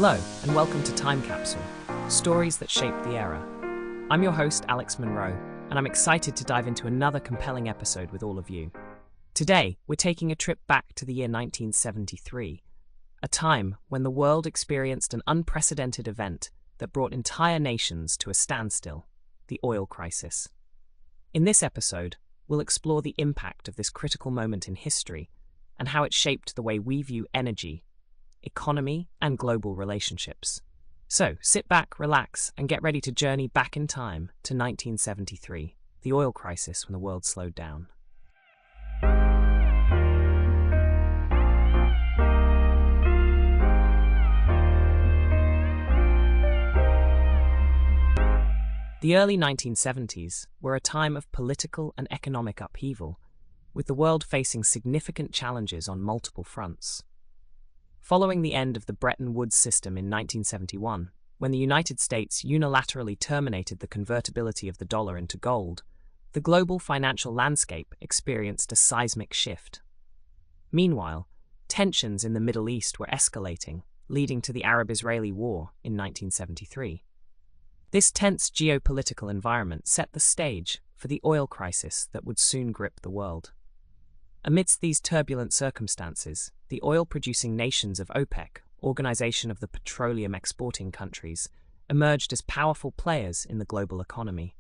Hello, and welcome to Time Capsule, Stories that Shaped the Era. I'm your host, Alex Monroe, and I'm excited to dive into another compelling episode with all of you. Today, we're taking a trip back to the year 1973, a time when the world experienced an unprecedented event that brought entire nations to a standstill, the oil crisis. In this episode, we'll explore the impact of this critical moment in history and how it shaped the way we view energy, economy, and global relationships. So, sit back, relax, and get ready to journey back in time to 1973, the oil crisis when the world slowed down. The early 1970s were a time of political and economic upheaval, with the world facing significant challenges on multiple fronts. Following the end of the Bretton Woods system in 1971, when the United States unilaterally terminated the convertibility of the dollar into gold, the global financial landscape experienced a seismic shift. Meanwhile, tensions in the Middle East were escalating, leading to the Arab-Israeli War in 1973. This tense geopolitical environment set the stage for the oil crisis that would soon grip the world. Amidst these turbulent circumstances, the oil-producing nations of OPEC, Organization of the Petroleum Exporting Countries, emerged as powerful players in the global economy.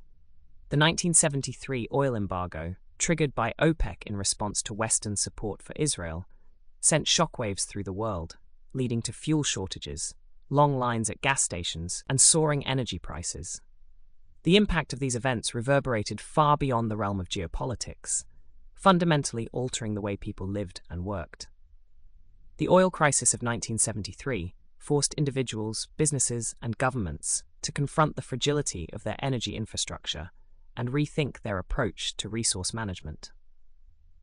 The 1973 oil embargo, triggered by OPEC in response to Western support for Israel, sent shockwaves through the world, leading to fuel shortages, long lines at gas stations, and soaring energy prices. The impact of these events reverberated far beyond the realm of geopolitics, fundamentally altering the way people lived and worked. The oil crisis of 1973 forced individuals, businesses, and governments to confront the fragility of their energy infrastructure and rethink their approach to resource management.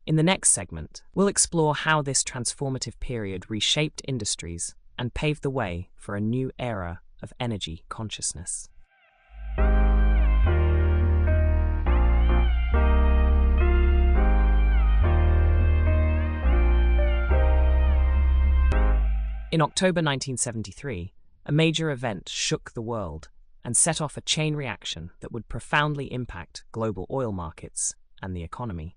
In the next segment, we'll explore how this transformative period reshaped industries and paved the way for a new era of energy consciousness. In October 1973, a major event shook the world and set off a chain reaction that would profoundly impact global oil markets and the economy.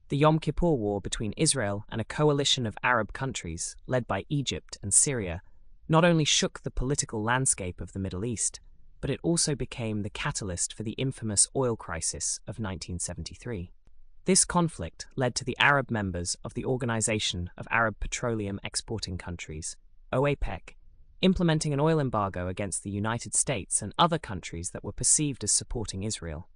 The Yom Kippur War between Israel and a coalition of Arab countries, led by Egypt and Syria, not only shook the political landscape of the Middle East, but it also became the catalyst for the infamous oil crisis of 1973. This conflict led to the Arab members of the Organization of Arab Petroleum Exporting Countries, OPEC, implementing an oil embargo against the United States and other countries that were perceived as supporting Israel.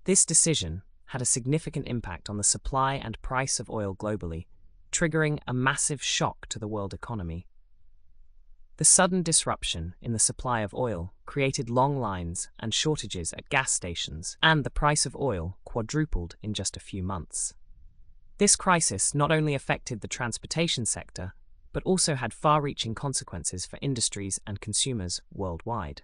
This decision had a significant impact on the supply and price of oil globally, triggering a massive shock to the world economy. The sudden disruption in the supply of oil created long lines and shortages at gas stations, and the price of oil quadrupled in just a few months. This crisis not only affected the transportation sector, but also had far-reaching consequences for industries and consumers worldwide.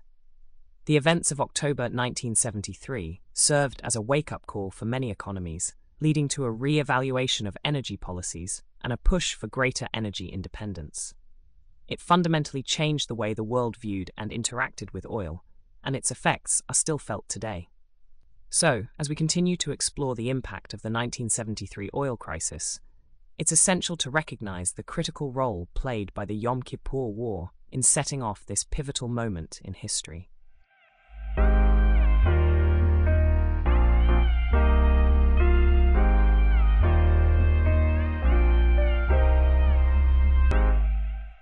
The events of October 1973 served as a wake-up call for many economies, leading to a re-evaluation of energy policies and a push for greater energy independence. It fundamentally changed the way the world viewed and interacted with oil, and its effects are still felt today. So, as we continue to explore the impact of the 1973 oil crisis, it's essential to recognize the critical role played by the Yom Kippur War in setting off this pivotal moment in history.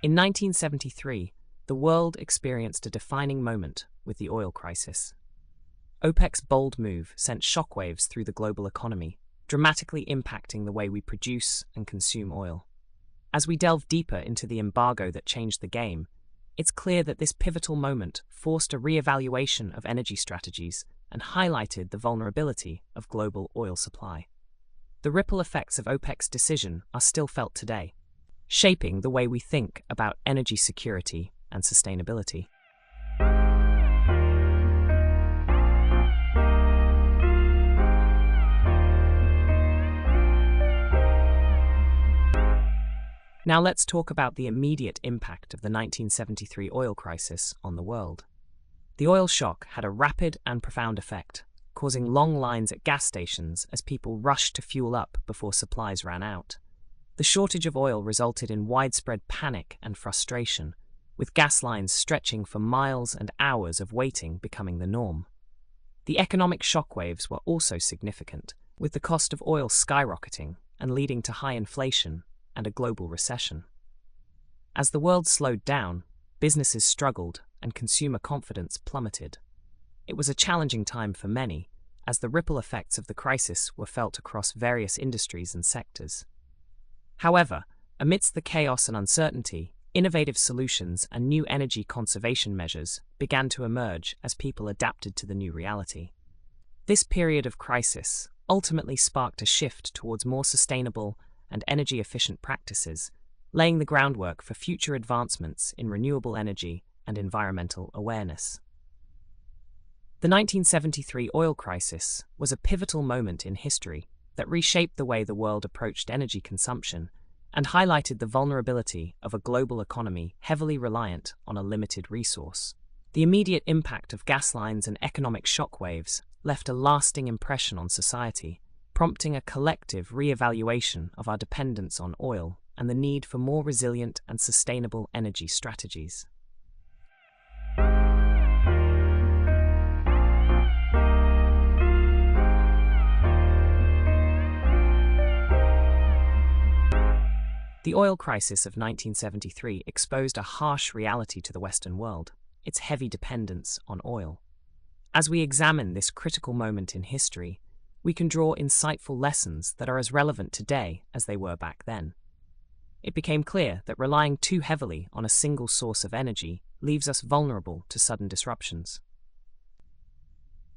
In 1973, the world experienced a defining moment with the oil crisis. OPEC's bold move sent shockwaves through the global economy, dramatically impacting the way we produce and consume oil. As we delve deeper into the embargo that changed the game, it's clear that this pivotal moment forced a re-evaluation of energy strategies and highlighted the vulnerability of global oil supply. The ripple effects of OPEC's decision are still felt today, shaping the way we think about energy security and sustainability. Now let's talk about the immediate impact of the 1973 oil crisis on the world. The oil shock had a rapid and profound effect, causing long lines at gas stations as people rushed to fuel up before supplies ran out. The shortage of oil resulted in widespread panic and frustration, with gas lines stretching for miles and hours of waiting becoming the norm. The economic shockwaves were also significant, with the cost of oil skyrocketing and leading to high inflation and a global recession. As the world slowed down, businesses struggled and consumer confidence plummeted. It was a challenging time for many, as the ripple effects of the crisis were felt across various industries and sectors. However, amidst the chaos and uncertainty, innovative solutions and new energy conservation measures began to emerge as people adapted to the new reality. This period of crisis ultimately sparked a shift towards more sustainable and energy-efficient practices, laying the groundwork for future advancements in renewable energy and environmental awareness. The 1973 oil crisis was a pivotal moment in history that reshaped the way the world approached energy consumption and highlighted the vulnerability of a global economy heavily reliant on a limited resource. The immediate impact of gas lines and economic shockwaves left a lasting impression on society, prompting a collective re-evaluation of our dependence on oil and the need for more resilient and sustainable energy strategies. The oil crisis of 1973 exposed a harsh reality to the Western world: its heavy dependence on oil. As we examine this critical moment in history, we can draw insightful lessons that are as relevant today as they were back then. It became clear that relying too heavily on a single source of energy leaves us vulnerable to sudden disruptions.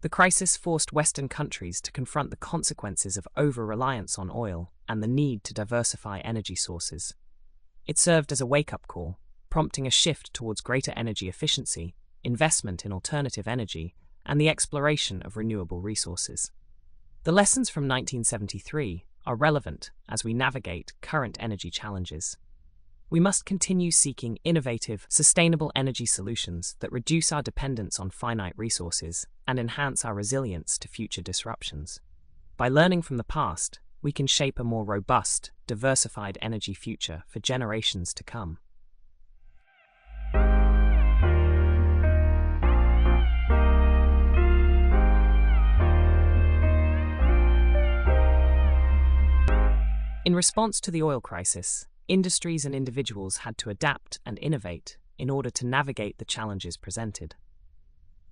The crisis forced Western countries to confront the consequences of over-reliance on oil and the need to diversify energy sources. It served as a wake-up call, prompting a shift towards greater energy efficiency, investment in alternative energy, and the exploration of renewable resources. The lessons from 1973 are relevant as we navigate current energy challenges. We must continue seeking innovative, sustainable energy solutions that reduce our dependence on finite resources and enhance our resilience to future disruptions. By learning from the past, we can shape a more robust, diversified energy future for generations to come. In response to the oil crisis, industries and individuals had to adapt and innovate in order to navigate the challenges presented.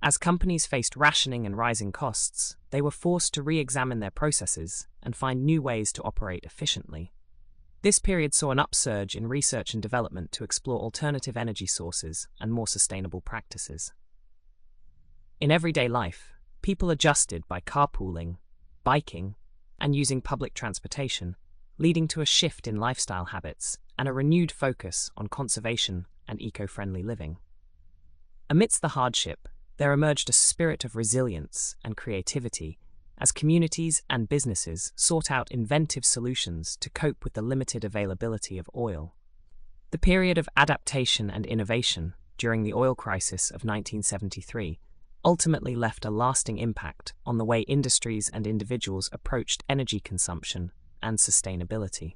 As companies faced rationing and rising costs, they were forced to re-examine their processes and find new ways to operate efficiently. This period saw an upsurge in research and development to explore alternative energy sources and more sustainable practices. In everyday life, people adjusted by carpooling, biking, and using public transportation, leading to a shift in lifestyle habits and a renewed focus on conservation and eco-friendly living. Amidst the hardship, there emerged a spirit of resilience and creativity as communities and businesses sought out inventive solutions to cope with the limited availability of oil. The period of adaptation and innovation during the oil crisis of 1973 ultimately left a lasting impact on the way industries and individuals approached energy consumption and sustainability.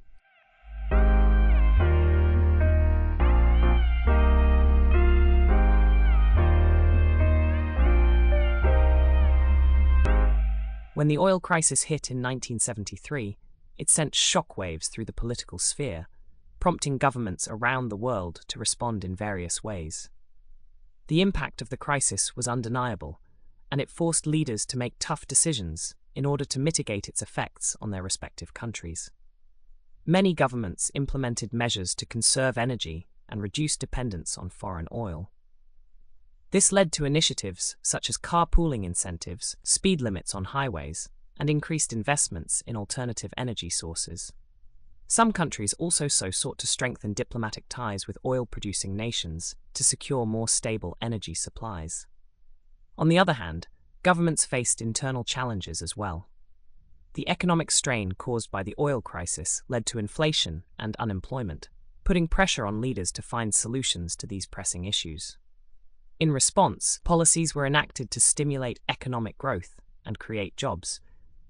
When the oil crisis hit in 1973, it sent shockwaves through the political sphere, prompting governments around the world to respond in various ways. The impact of the crisis was undeniable, and it forced leaders to make tough decisions in order to mitigate its effects on their respective countries. Many governments implemented measures to conserve energy and reduce dependence on foreign oil. This led to initiatives such as carpooling incentives, speed limits on highways, and increased investments in alternative energy sources. Some countries also sought to strengthen diplomatic ties with oil-producing nations to secure more stable energy supplies. On the other hand, governments faced internal challenges as well. The economic strain caused by the oil crisis led to inflation and unemployment, putting pressure on leaders to find solutions to these pressing issues. In response, policies were enacted to stimulate economic growth and create jobs,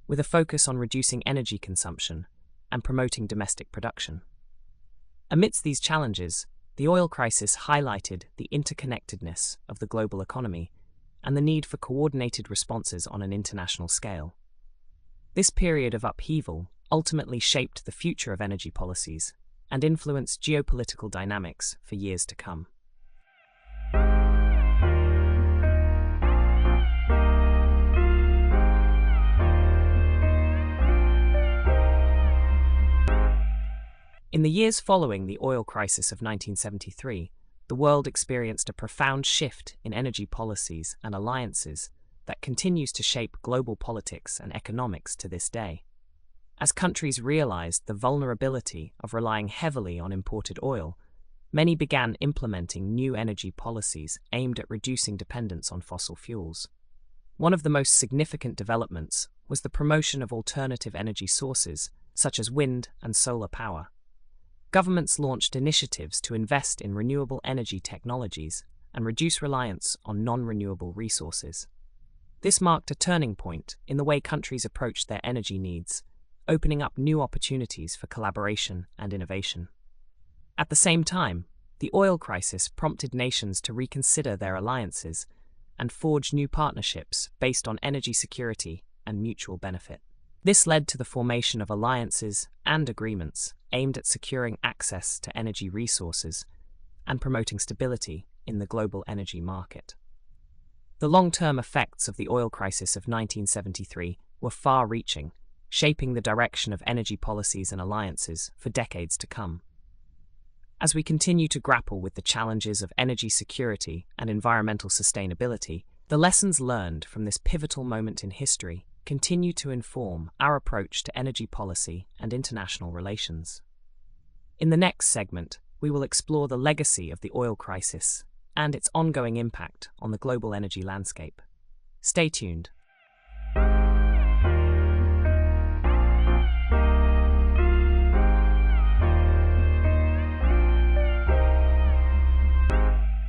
with a focus on reducing energy consumption and promoting domestic production. Amidst these challenges, the oil crisis highlighted the interconnectedness of the global economy and the need for coordinated responses on an international scale. This period of upheaval ultimately shaped the future of energy policies and influenced geopolitical dynamics for years to come. In the years following the oil crisis of 1973, the world experienced a profound shift in energy policies and alliances that continues to shape global politics and economics to this day. As countries realized the vulnerability of relying heavily on imported oil, many began implementing new energy policies aimed at reducing dependence on fossil fuels. One of the most significant developments was the promotion of alternative energy sources, such as wind and solar power. Governments launched initiatives to invest in renewable energy technologies and reduce reliance on non-renewable resources. This marked a turning point in the way countries approached their energy needs, opening up new opportunities for collaboration and innovation. At the same time, the oil crisis prompted nations to reconsider their alliances and forge new partnerships based on energy security and mutual benefit. This led to the formation of alliances and agreements aimed at securing access to energy resources and promoting stability in the global energy market. The long-term effects of the oil crisis of 1973 were far-reaching, shaping the direction of energy policies and alliances for decades to come. As we continue to grapple with the challenges of energy security and environmental sustainability, the lessons learned from this pivotal moment in history continue to inform our approach to energy policy and international relations. In the next segment, we will explore the legacy of the oil crisis and its ongoing impact on the global energy landscape. Stay tuned.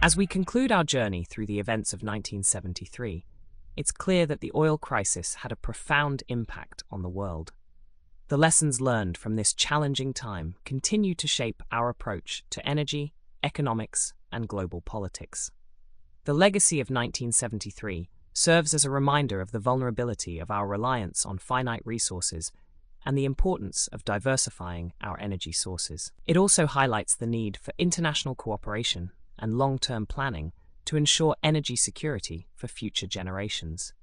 As we conclude our journey through the events of 1973, it's clear that the oil crisis had a profound impact on the world. The lessons learned from this challenging time continue to shape our approach to energy, economics, and global politics. The legacy of 1973 serves as a reminder of the vulnerability of our reliance on finite resources and the importance of diversifying our energy sources. It also highlights the need for international cooperation and long-term planning to ensure energy security for future generations.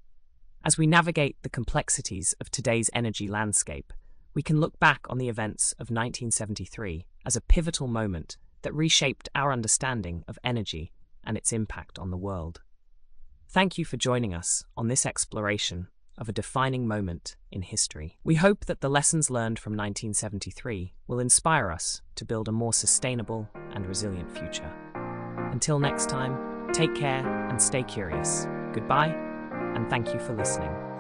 As we navigate the complexities of today's energy landscape, we can look back on the events of 1973 as a pivotal moment that reshaped our understanding of energy and its impact on the world. Thank you for joining us on this exploration of a defining moment in history. We hope that the lessons learned from 1973 will inspire us to build a more sustainable and resilient future. Until next time, take care and stay curious. Goodbye, and thank you for listening.